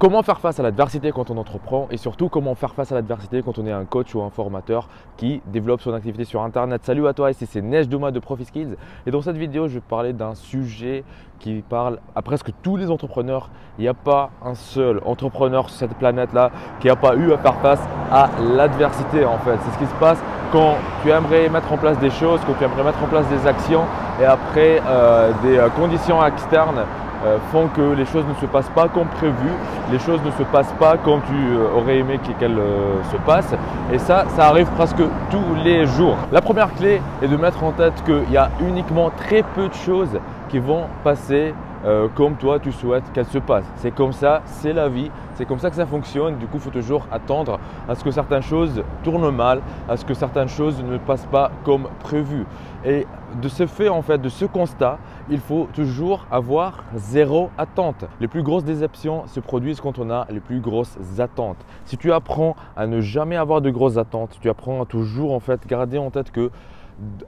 Comment faire face à l'adversité quand on entreprend et surtout comment faire face à l'adversité quand on est un coach ou un formateur qui développe son activité sur internet. Salut à toi, ici c'est Neige Douma de ProfiSkills et dans cette vidéo je vais te parler d'un sujet qui parle à presque tous les entrepreneurs. Il n'y a pas un seul entrepreneur sur cette planète là qui n'a pas eu à faire face à l'adversité en fait. C'est ce qui se passe quand tu aimerais mettre en place des choses, quand tu aimerais mettre en place des actions et après des conditions externes font que les choses ne se passent pas comme prévu, les choses ne se passent pas comme tu aurais aimé qu'elles se passent et ça arrive presque tous les jours. La première clé est de mettre en tête qu'il y a uniquement très peu de choses qui vont passer comme toi tu souhaites qu'elles se passent. C'est comme ça, c'est la vie, c'est comme ça que ça fonctionne. Du coup, il faut toujours attendre à ce que certaines choses tournent mal, à ce que certaines choses ne passent pas comme prévu. Et de ce fait, en fait, de ce constat, il faut toujours avoir zéro attente. Les plus grosses déceptions se produisent quand on a les plus grosses attentes. Si tu apprends à ne jamais avoir de grosses attentes, tu apprends à toujours en fait garder en tête que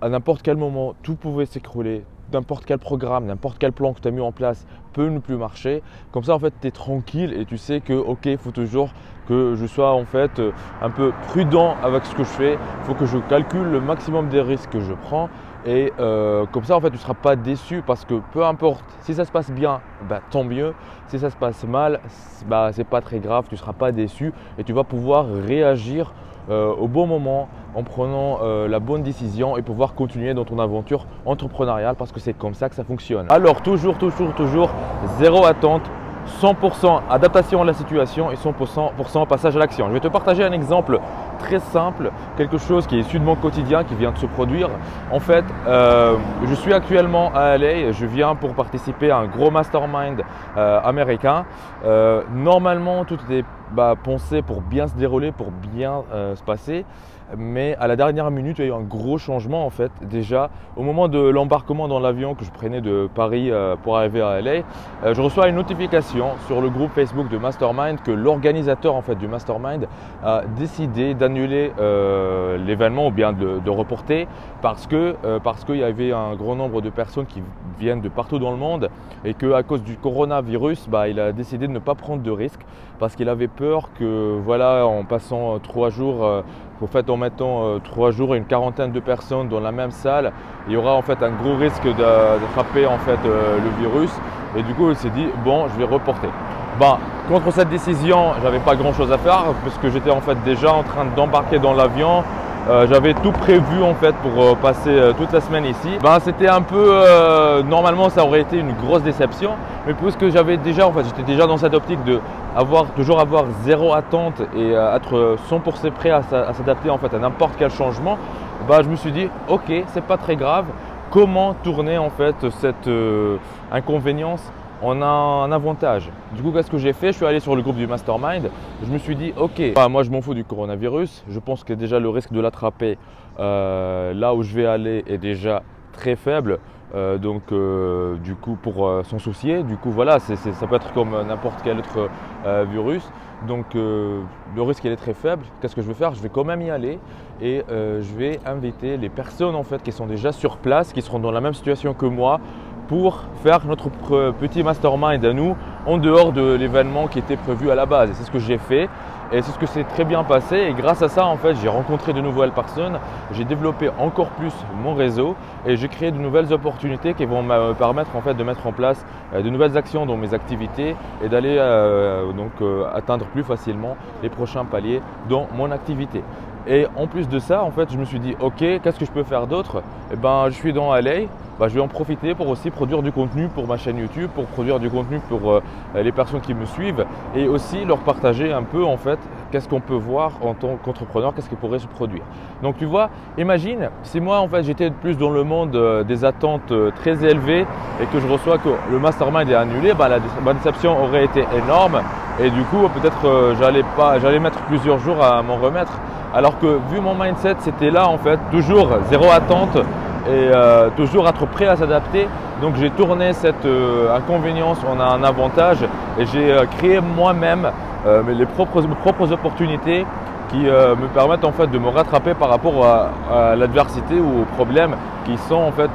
à n'importe quel moment, tout pouvait s'écrouler. N'importe quel programme, n'importe quel plan que tu as mis en place peut ne plus marcher. Comme ça, en fait, tu es tranquille et tu sais que, ok, il faut toujours que je sois en fait un peu prudent avec ce que je fais. Il faut que je calcule le maximum des risques que je prends. Et comme ça, en fait, tu ne seras pas déçu parce que peu importe, si ça se passe bien, bah, tant mieux. Si ça se passe mal, bah, ce n'est pas très grave, tu ne seras pas déçu et tu vas pouvoir réagir au bon moment en prenant la bonne décision et pouvoir continuer dans ton aventure entrepreneuriale parce que c'est comme ça que ça fonctionne. Alors toujours zéro attente, 100% adaptation à la situation et 100% passage à l'action. Je vais te partager un exemple très simple, quelque chose qui est issu de mon quotidien, qui vient de se produire. En fait, je suis actuellement à LA, je viens pour participer à un gros mastermind américain. Normalement, tout était pensé pour bien se dérouler, pour bien se passer. Mais à la dernière minute, il y a eu un gros changement en fait. Déjà, au moment de l'embarquement dans l'avion que je prenais de Paris pour arriver à LA, je reçois une notification sur le groupe Facebook de Mastermind que l'organisateur en fait du Mastermind a décidé d'annuler l'événement ou bien de reporter parce qu'il y avait un grand nombre de personnes qui viennent de partout dans le monde et qu'à cause du coronavirus, il a décidé de ne pas prendre de risques parce qu'il avait peur que voilà, en passant 3 jours en mettant 3 jours et une quarantaine de personnes dans la même salle, il y aura en fait un gros risque d'attraper en fait le virus. Et du coup, il s'est dit bon, je vais reporter. Contre cette décision, j'avais pas grand chose à faire parce que j'étais en fait déjà en train d'embarquer dans l'avion. J'avais tout prévu en fait pour passer toute la semaine ici. C'était un peu, normalement ça aurait été une grosse déception, mais puisque j'étais déjà dans cette optique de toujours avoir zéro attente et être 100% prêt à s'adapter en fait à n'importe quel changement, je me suis dit ok, c'est pas très grave. Comment tourner en fait cette inconvénience on a un avantage. Du coup, qu'est-ce que j'ai fait? Je suis allé sur le groupe du Mastermind. Je me suis dit, ok, moi je m'en fous du coronavirus. Je pense que déjà le risque de l'attraper là où je vais aller est déjà très faible. Du coup, pour s'en soucier, du coup, voilà, ça peut être comme n'importe quel autre virus. Donc, le risque il est très faible. Qu'est-ce que je vais faire? Je vais quand même y aller et je vais inviter les personnes en fait qui sont déjà sur place, qui seront dans la même situation que moi, pour faire notre petit mastermind à nous en dehors de l'événement qui était prévu à la base. Et c'est ce que j'ai fait et c'est ce que s'est très bien passé. Et grâce à ça, en fait, j'ai rencontré de nouvelles personnes, j'ai développé encore plus mon réseau et j'ai créé de nouvelles opportunités qui vont me permettre en fait de mettre en place de nouvelles actions dans mes activités et d'aller atteindre plus facilement les prochains paliers dans mon activité. Et en plus de ça, en fait, je me suis dit, ok, qu'est-ce que je peux faire d'autre? Je suis dans LA, je vais en profiter pour aussi produire du contenu pour ma chaîne YouTube, pour produire du contenu pour les personnes qui me suivent et aussi leur partager un peu en fait qu'est-ce qu'on peut voir en tant qu'entrepreneur, qu'est-ce qui pourrait se produire. Donc tu vois, imagine si moi en fait j'étais plus dans le monde des attentes très élevées et que je reçois que le mastermind est annulé, ma déception aurait été énorme et du coup peut-être j'allais mettre plusieurs jours à m'en remettre. Alors que vu mon mindset, c'était là en fait, toujours zéro attente et toujours être prêt à s'adapter. Donc j'ai tourné cette inconvénience en un avantage et j'ai créé moi-même mes propres opportunités qui me permettent en fait de me rattraper par rapport à l'adversité ou au problèmes qui sont en fait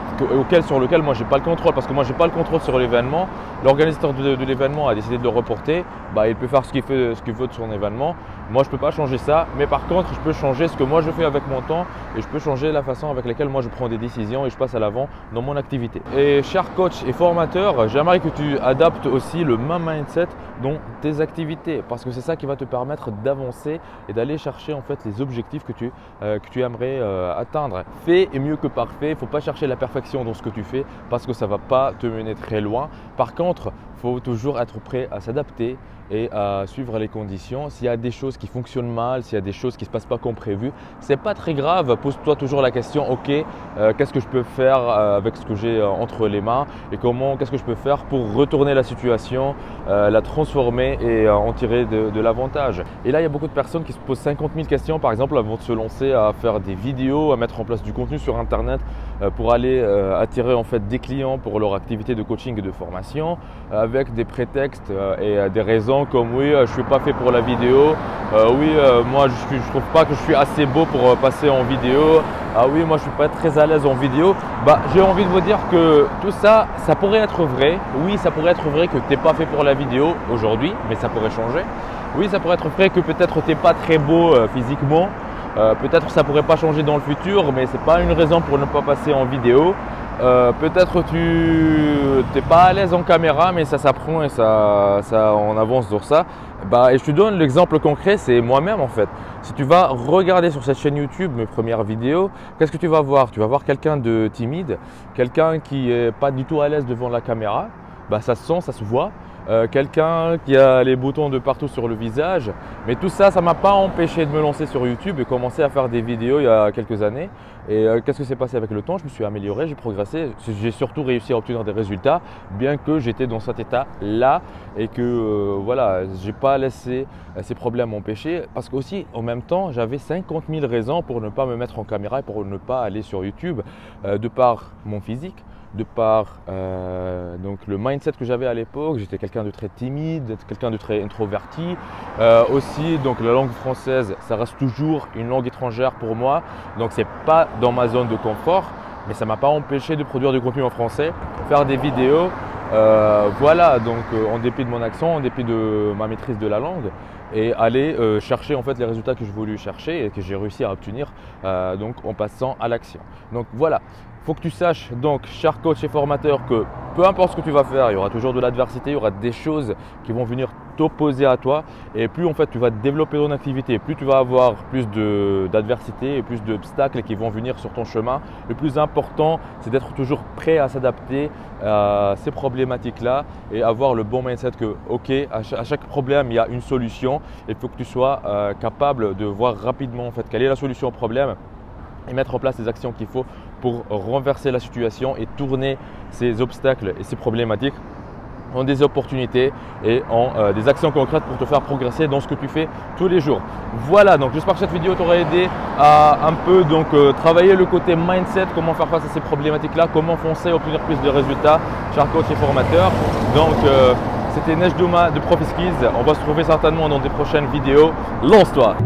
sur lequel moi j'ai pas le contrôle, parce que moi j'ai pas le contrôle sur l'événement. L'organisateur de l'événement a décidé de le reporter, il peut faire ce qu'il veut de son événement. Moi je peux pas changer ça, mais par contre je peux changer ce que moi je fais avec mon temps et je peux changer la façon avec laquelle moi je prends des décisions et je passe à l'avant dans mon activité. Et cher coach et formateur, j'aimerais que tu adaptes aussi le même mindset dans tes activités, parce que c'est ça qui va te permettre d'avancer et d'aller chercher en fait les objectifs que tu aimerais atteindre. Fait est mieux que parfait, il ne faut pas chercher la perfection dans ce que tu fais parce que ça ne va pas te mener très loin. Par contre, il faut toujours être prêt à s'adapter et à suivre les conditions. S'il y a des choses qui fonctionnent mal, s'il y a des choses qui ne se passent pas comme prévu, ce n'est pas très grave. Pose-toi toujours la question, ok, qu'est-ce que je peux faire avec ce que j'ai entre les mains et qu'est-ce que je peux faire pour retourner la situation, la transformer et en tirer de l'avantage. Et là, il y a beaucoup de personnes qui se posent 50 000 questions, par exemple, avant de se lancer à faire des vidéos, à mettre en place du contenu sur Internet pour aller attirer en fait des clients pour leur activité de coaching et de formation, avec des prétextes et des raisons comme oui, je ne suis pas fait pour la vidéo, moi je ne trouve pas que je suis assez beau pour passer en vidéo, oui, moi je ne suis pas très à l'aise en vidéo. J'ai envie de vous dire que tout ça, ça pourrait être vrai. Oui, ça pourrait être vrai que tu n'es pas fait pour la vidéo aujourd'hui, mais ça pourrait changer. Oui, ça pourrait être vrai que peut-être tu n'es pas très beau physiquement. Peut-être ça ne pourrait pas changer dans le futur, mais ce n'est pas une raison pour ne pas passer en vidéo. Peut-être tu n'es pas à l'aise en caméra, mais ça s'apprend et on avance sur ça. Et je te donne l'exemple concret, c'est moi-même en fait. Si tu vas regarder sur cette chaîne YouTube mes premières vidéos, qu'est-ce que tu vas voir? Tu vas voir quelqu'un de timide, quelqu'un qui n'est pas du tout à l'aise devant la caméra. Ça se sent, ça se voit. Quelqu'un qui a les boutons de partout sur le visage. Mais tout ça, ça ne m'a pas empêché de me lancer sur YouTube et commencer à faire des vidéos il y a quelques années. Et qu'est-ce que s'est passé avec le temps? Je me suis amélioré, j'ai progressé. J'ai surtout réussi à obtenir des résultats, bien que j'étais dans cet état-là et que je n'ai pas laissé ces problèmes m'empêcher. Parce qu'aussi, en même temps, j'avais 50 000 raisons pour ne pas me mettre en caméra et pour ne pas aller sur YouTube, de par mon physique, de par donc le mindset que j'avais à l'époque. J'étais quelqu'un de très timide, quelqu'un de très introverti. Aussi, donc la langue française, ça reste toujours une langue étrangère pour moi. Donc c'est pas dans ma zone de confort, mais ça m'a pas empêché de produire du contenu en français, faire des vidéos. Donc en dépit de mon accent, en dépit de ma maîtrise de la langue, et aller chercher en fait les résultats que je voulais chercher et que j'ai réussi à obtenir donc en passant à l'action. Donc voilà. Il faut que tu saches, donc, cher coach et formateur, que peu importe ce que tu vas faire, il y aura toujours de l'adversité, il y aura des choses qui vont venir t'opposer à toi. Et plus en fait tu vas développer ton activité, plus tu vas avoir plus d'adversité et plus d'obstacles qui vont venir sur ton chemin. Le plus important, c'est d'être toujours prêt à s'adapter à ces problématiques-là et avoir le bon mindset que, ok, à chaque problème, il y a une solution. Il faut que tu sois capable de voir rapidement en fait quelle est la solution au problème et mettre en place les actions qu'il faut pour renverser la situation et tourner ces obstacles et ces problématiques en des opportunités et en des actions concrètes pour te faire progresser dans ce que tu fais tous les jours. Voilà, donc j'espère que cette vidéo t'aura aidé à un peu travailler le côté mindset, comment faire face à ces problématiques-là, comment foncer, obtenir plus de résultats, cher coach et formateur. Donc c'était Neige Douma de ProfitSkills. On va se retrouver certainement dans des prochaines vidéos. Lance-toi!